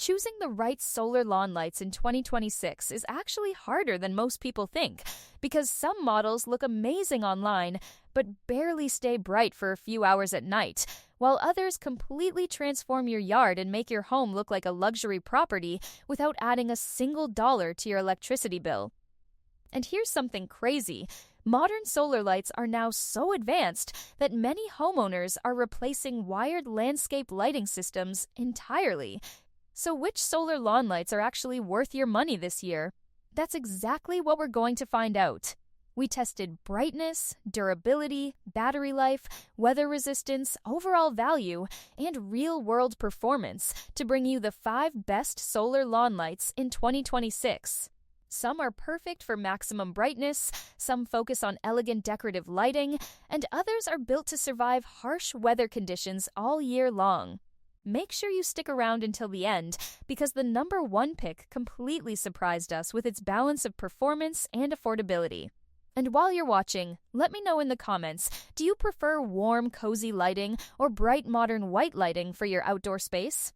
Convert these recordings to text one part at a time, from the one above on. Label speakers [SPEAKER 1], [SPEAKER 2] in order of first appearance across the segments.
[SPEAKER 1] Choosing the right solar lawn lights in 2026 is actually harder than most people think, because some models look amazing online but barely stay bright for a few hours at night, while others completely transform your yard and make your home look like a luxury property without adding a single dollar to your electricity bill. And here's something crazy. Modern solar lights are now so advanced that many homeowners are replacing wired landscape lighting systems entirely. So which solar lawn lights are actually worth your money this year? That's exactly what we're going to find out. We tested brightness, durability, battery life, weather resistance, overall value, and real-world performance to bring you the 5 best solar lawn lights in 2026. Some are perfect for maximum brightness, some focus on elegant decorative lighting, and others are built to survive harsh weather conditions all year long. Make sure you stick around until the end, because the number 1 pick completely surprised us with its balance of performance and affordability. And while you're watching, let me know in the comments, do you prefer warm, cozy lighting or bright, modern white lighting for your outdoor space?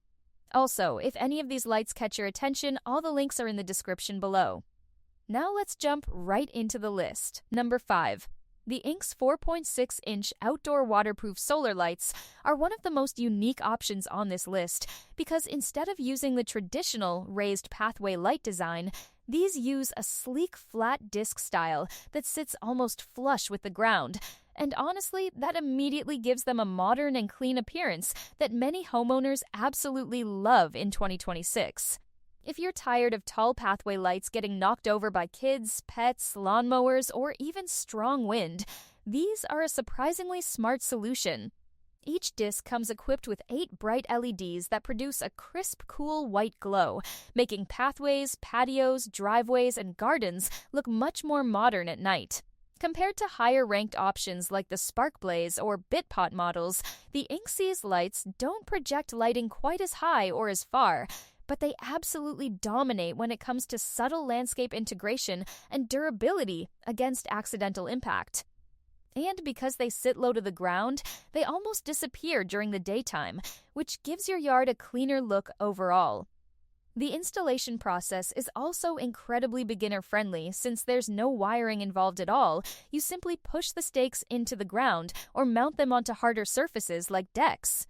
[SPEAKER 1] Also, if any of these lights catch your attention, all the links are in the description below. Now let's jump right into the list. Number 5. The Inks 4.6-inch outdoor waterproof solar lights are one of the most unique options on this list because instead of using the traditional raised pathway light design, these use a sleek flat disc style that sits almost flush with the ground. And honestly, that immediately gives them a modern and clean appearance that many homeowners absolutely love in 2026. If you're tired of tall pathway lights getting knocked over by kids, pets, lawnmowers, or even strong wind, these are a surprisingly smart solution. Each disc comes equipped with 8 bright LEDs that produce a crisp, cool white glow, making pathways, patios, driveways, and gardens look much more modern at night. Compared to higher-ranked options like the SparkBlaze or BitPot models, the Inksy's lights don't project lighting quite as high or as far, but they absolutely dominate when it comes to subtle landscape integration and durability against accidental impact. And because they sit low to the ground, they almost disappear during the daytime, which gives your yard a cleaner look overall. The installation process is also incredibly beginner-friendly since there's no wiring involved at all. You simply push the stakes into the ground or mount them onto harder surfaces like decks.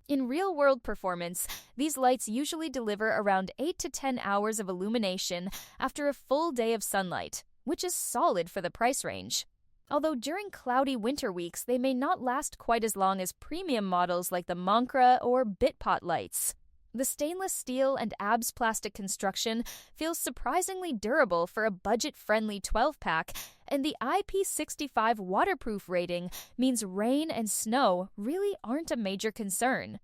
[SPEAKER 1] In real-world performance, these lights usually deliver around 8 to 10 hours of illumination after a full day of sunlight, which is solid for the price range. Although during cloudy winter weeks, they may not last quite as long as premium models like the Moncra or BitPot lights. The stainless steel and ABS plastic construction feels surprisingly durable for a budget-friendly 12-pack, and the IP65 waterproof rating means rain and snow really aren't a major concern.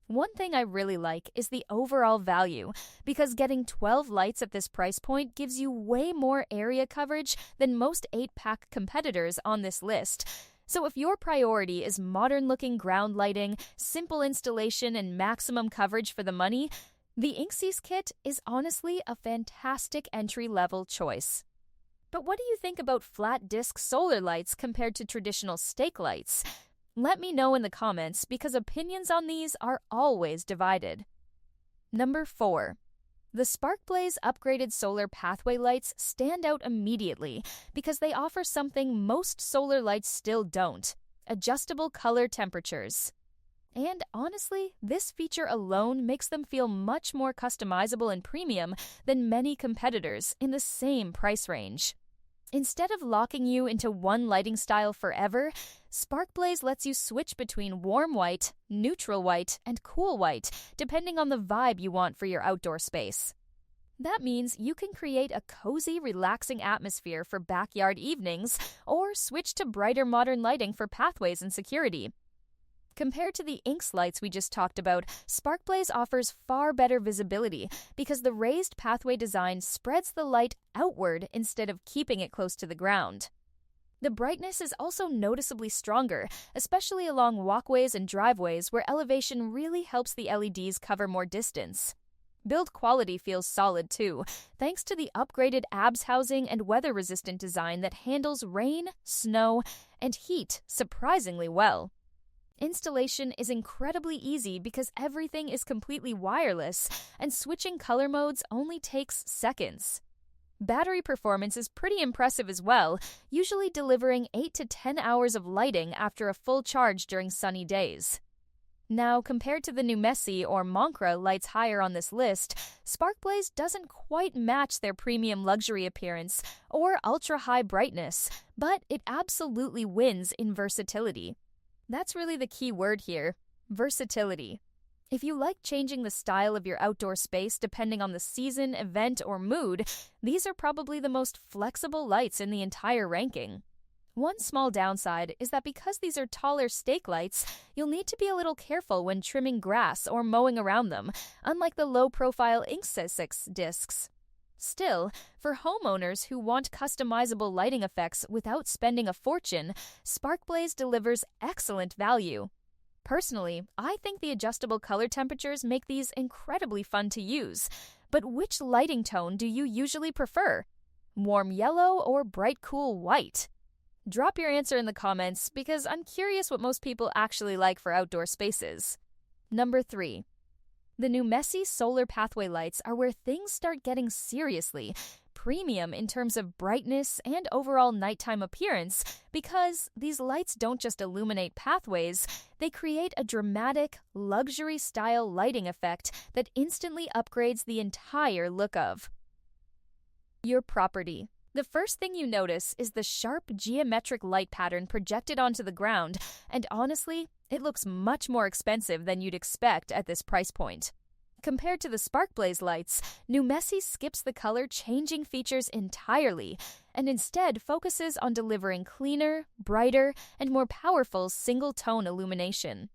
[SPEAKER 1] One thing I really like is the overall value, because getting 12 lights at this price point gives you way more area coverage than most 8-pack competitors on this list. So if your priority is modern-looking ground lighting, simple installation, and maximum coverage for the money, the Inksy's kit is honestly a fantastic entry-level choice. But what do you think about flat disc solar lights compared to traditional stake lights? Let me know in the comments because opinions on these are always divided. Number 4. The SparkBlaze upgraded solar pathway lights stand out immediately because they offer something most solar lights still don't: adjustable color temperatures. And honestly, this feature alone makes them feel much more customizable and premium than many competitors in the same price range. Instead of locking you into one lighting style forever, SparkBlaze lets you switch between warm white, neutral white, and cool white, depending on the vibe you want for your outdoor space. That means you can create a cozy, relaxing atmosphere for backyard evenings, or switch to brighter modern lighting for pathways and security. Compared to the Inks lights we just talked about, SparkBlaze offers far better visibility because the raised pathway design spreads the light outward instead of keeping it close to the ground. The brightness is also noticeably stronger, especially along walkways and driveways where elevation really helps the LEDs cover more distance. Build quality feels solid too, thanks to the upgraded ABS housing and weather-resistant design that handles rain, snow, and heat surprisingly well. Installation is incredibly easy because everything is completely wireless, and switching color modes only takes seconds. Battery performance is pretty impressive as well, usually delivering 8 to 10 hours of lighting after a full charge during sunny days. Now, compared to the Numesi or Moncra lights higher on this list, Sparkblaze doesn't quite match their premium luxury appearance or ultra-high brightness, but it absolutely wins in versatility. That's really the key word here, versatility. If you like changing the style of your outdoor space depending on the season, event, or mood, these are probably the most flexible lights in the entire ranking. One small downside is that because these are taller stake lights, you'll need to be a little careful when trimming grass or mowing around them, unlike the low-profile Inksys discs. Still, for homeowners who want customizable lighting effects without spending a fortune, Sparkblaze delivers excellent value. Personally, I think the adjustable color temperatures make these incredibly fun to use. But which lighting tone do you usually prefer? Warm yellow or bright cool white? Drop your answer in the comments because I'm curious what most people actually like for outdoor spaces. Number 3. The Numesi solar pathway lights are where things start getting seriously premium in terms of brightness and overall nighttime appearance because these lights don't just illuminate pathways, they create a dramatic, luxury-style lighting effect that instantly upgrades the entire look of your property. The first thing you notice is the sharp geometric light pattern projected onto the ground, and honestly, it looks much more expensive than you'd expect at this price point. Compared to the Sparkblaze lights, Numesi skips the color-changing features entirely and instead focuses on delivering cleaner, brighter, and more powerful single-tone illumination.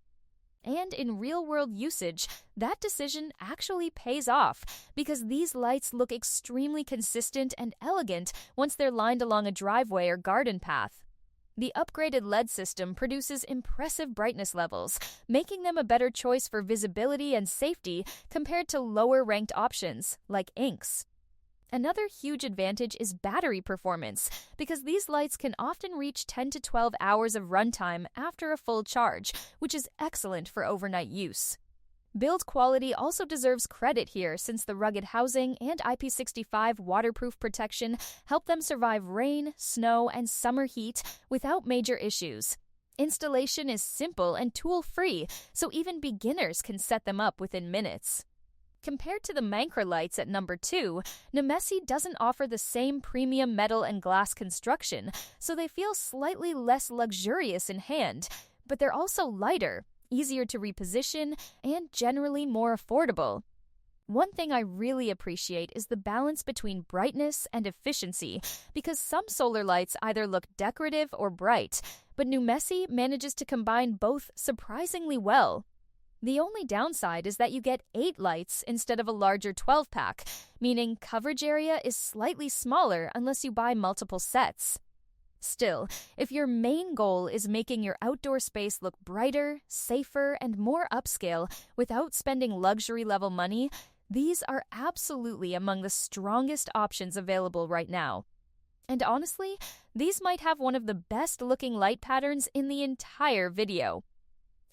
[SPEAKER 1] And in real-world usage, that decision actually pays off because these lights look extremely consistent and elegant once they're lined along a driveway or garden path. The upgraded LED system produces impressive brightness levels, making them a better choice for visibility and safety compared to lower-ranked options, like inks. Another huge advantage is battery performance, because these lights can often reach 10 to 12 hours of runtime after a full charge, which is excellent for overnight use. Build quality also deserves credit here since the rugged housing and IP65 waterproof protection help them survive rain, snow, and summer heat without major issues. Installation is simple and tool-free, so even beginners can set them up within minutes. Compared to the Moncra lights at number 2, Numesi doesn't offer the same premium metal and glass construction, so they feel slightly less luxurious in hand, but they're also lighter, easier to reposition, and generally more affordable. One thing I really appreciate is the balance between brightness and efficiency, because some solar lights either look decorative or bright, but Numesi manages to combine both surprisingly well. The only downside is that you get 8 lights instead of a larger 12-pack, meaning coverage area is slightly smaller unless you buy multiple sets. Still, if your main goal is making your outdoor space look brighter, safer, and more upscale without spending luxury-level money, these are absolutely among the strongest options available right now. And honestly, these might have one of the best-looking light patterns in the entire video.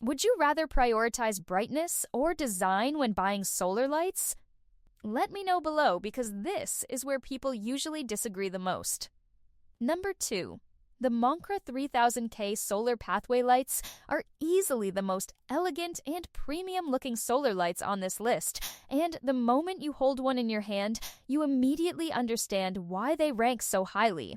[SPEAKER 1] Would you rather prioritize brightness or design when buying solar lights? Let me know below because this is where people usually disagree the most. Number 2. The Moncra 3000K solar pathway lights are easily the most elegant and premium-looking solar lights on this list, and the moment you hold one in your hand, you immediately understand why they rank so highly.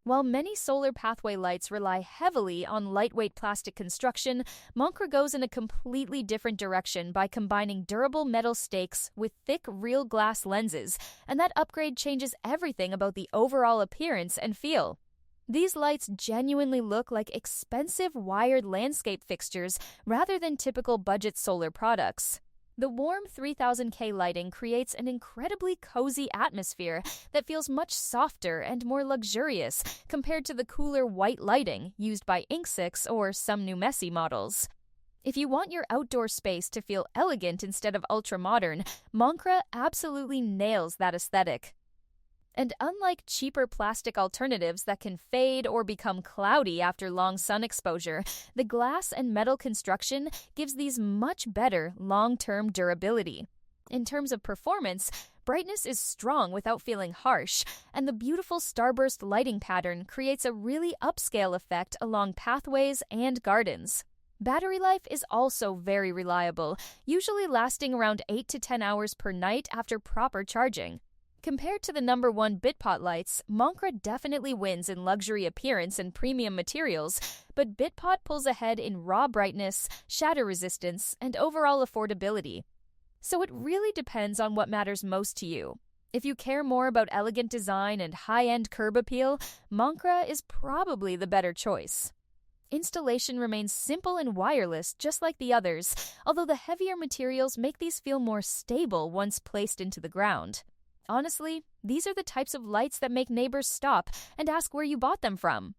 [SPEAKER 1] While many solar pathway lights rely heavily on lightweight plastic construction, Moncra goes in a completely different direction by combining durable metal stakes with thick real glass lenses, and that upgrade changes everything about the overall appearance and feel. These lights genuinely look like expensive wired landscape fixtures rather than typical budget solar products. The warm 3000K lighting creates an incredibly cozy atmosphere that feels much softer and more luxurious compared to the cooler white lighting used by Inksys or some Numesi models. If you want your outdoor space to feel elegant instead of ultra-modern, Moncra absolutely nails that aesthetic. And unlike cheaper plastic alternatives that can fade or become cloudy after long sun exposure, the glass and metal construction gives these much better long-term durability. In terms of performance, brightness is strong without feeling harsh, and the beautiful starburst lighting pattern creates a really upscale effect along pathways and gardens. Battery life is also very reliable, usually lasting around 8 to 10 hours per night after proper charging. Compared to the number one BitPot lights, Moncra definitely wins in luxury appearance and premium materials, but BitPot pulls ahead in raw brightness, shatter resistance, and overall affordability. So it really depends on what matters most to you. If you care more about elegant design and high-end curb appeal, Moncra is probably the better choice. Installation remains simple and wireless just like the others, although the heavier materials make these feel more stable once placed into the ground. Honestly, these are the types of lights that make neighbors stop and ask where you bought them from.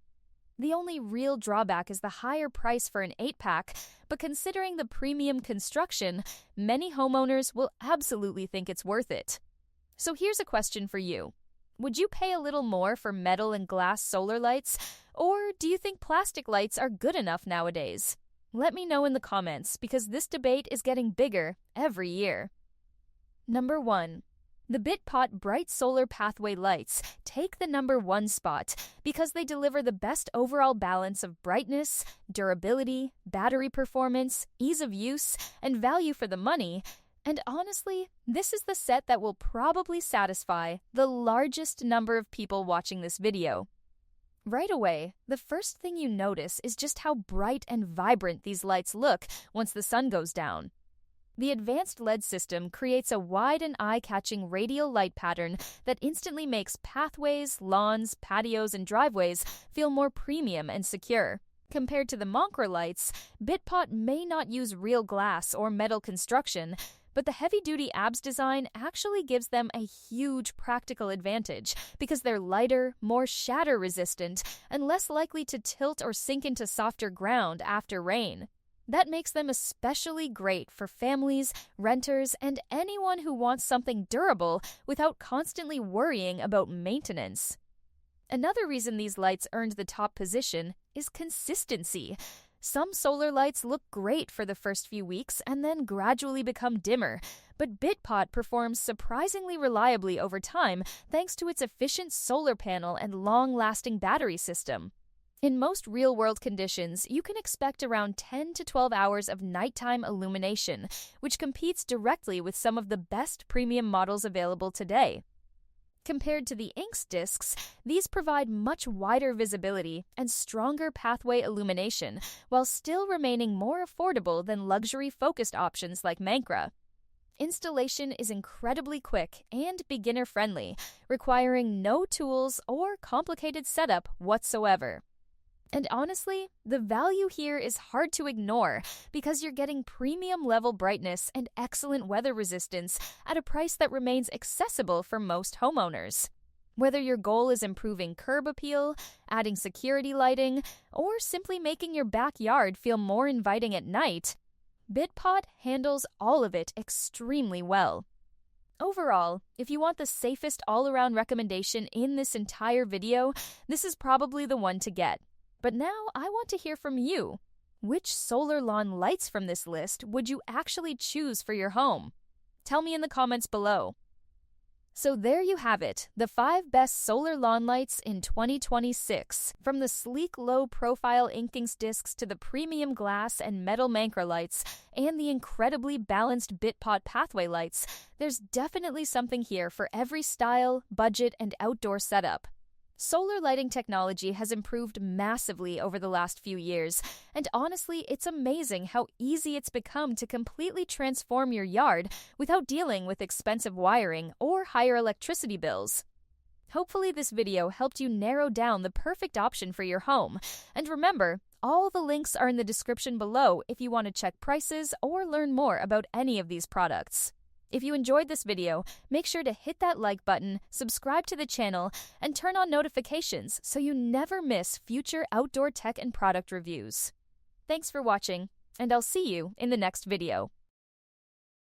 [SPEAKER 1] The only real drawback is the higher price for an 8-pack, but considering the premium construction, many homeowners will absolutely think it's worth it. So here's a question for you. Would you pay a little more for metal and glass solar lights, or do you think plastic lights are good enough nowadays? Let me know in the comments, because this debate is getting bigger every year. Number 1. The BitPot Bright Solar Pathway Lights take the number 1 spot because they deliver the best overall balance of brightness, durability, battery performance, ease of use, and value for the money. And honestly, this is the set that will probably satisfy the largest number of people watching this video. Right away, the first thing you notice is just how bright and vibrant these lights look once the sun goes down. The advanced LED system creates a wide and eye-catching radial light pattern that instantly makes pathways, lawns, patios, and driveways feel more premium and secure. Compared to the Moncra lights, BitPot may not use real glass or metal construction, but the heavy-duty ABS design actually gives them a huge practical advantage because they're lighter, more shatter-resistant, and less likely to tilt or sink into softer ground after rain. That makes them especially great for families, renters, and anyone who wants something durable without constantly worrying about maintenance. Another reason these lights earned the top position is consistency. Some solar lights look great for the first few weeks and then gradually become dimmer, but BitPot performs surprisingly reliably over time thanks to its efficient solar panel and long-lasting battery system. In most real-world conditions, you can expect around 10 to 12 hours of nighttime illumination, which competes directly with some of the best premium models available today. Compared to the Inks discs, these provide much wider visibility and stronger pathway illumination, while still remaining more affordable than luxury-focused options like Moncra. Installation is incredibly quick and beginner-friendly, requiring no tools or complicated setup whatsoever. And honestly, the value here is hard to ignore because you're getting premium level brightness and excellent weather resistance at a price that remains accessible for most homeowners. Whether your goal is improving curb appeal, adding security lighting, or simply making your backyard feel more inviting at night, BitPot handles all of it extremely well. Overall, if you want the safest all-around recommendation in this entire video, this is probably the one to get. But now I want to hear from you. Which solar lawn lights from this list would you actually choose for your home? Tell me in the comments below. So there you have it, the 5 best solar lawn lights in 2026. From the sleek low-profile Inkings discs to the premium glass and metal Moncra lights and the incredibly balanced BitPot pathway lights, there's definitely something here for every style, budget, and outdoor setup. Solar lighting technology has improved massively over the last few years, and honestly, it's amazing how easy it's become to completely transform your yard without dealing with expensive wiring or higher electricity bills. Hopefully this video helped you narrow down the perfect option for your home, and remember, all the links are in the description below if you want to check prices or learn more about any of these products. If you enjoyed this video, make sure to hit that like button, subscribe to the channel, and turn on notifications so you never miss future outdoor tech and product reviews. Thanks for watching, and I'll see you in the next video.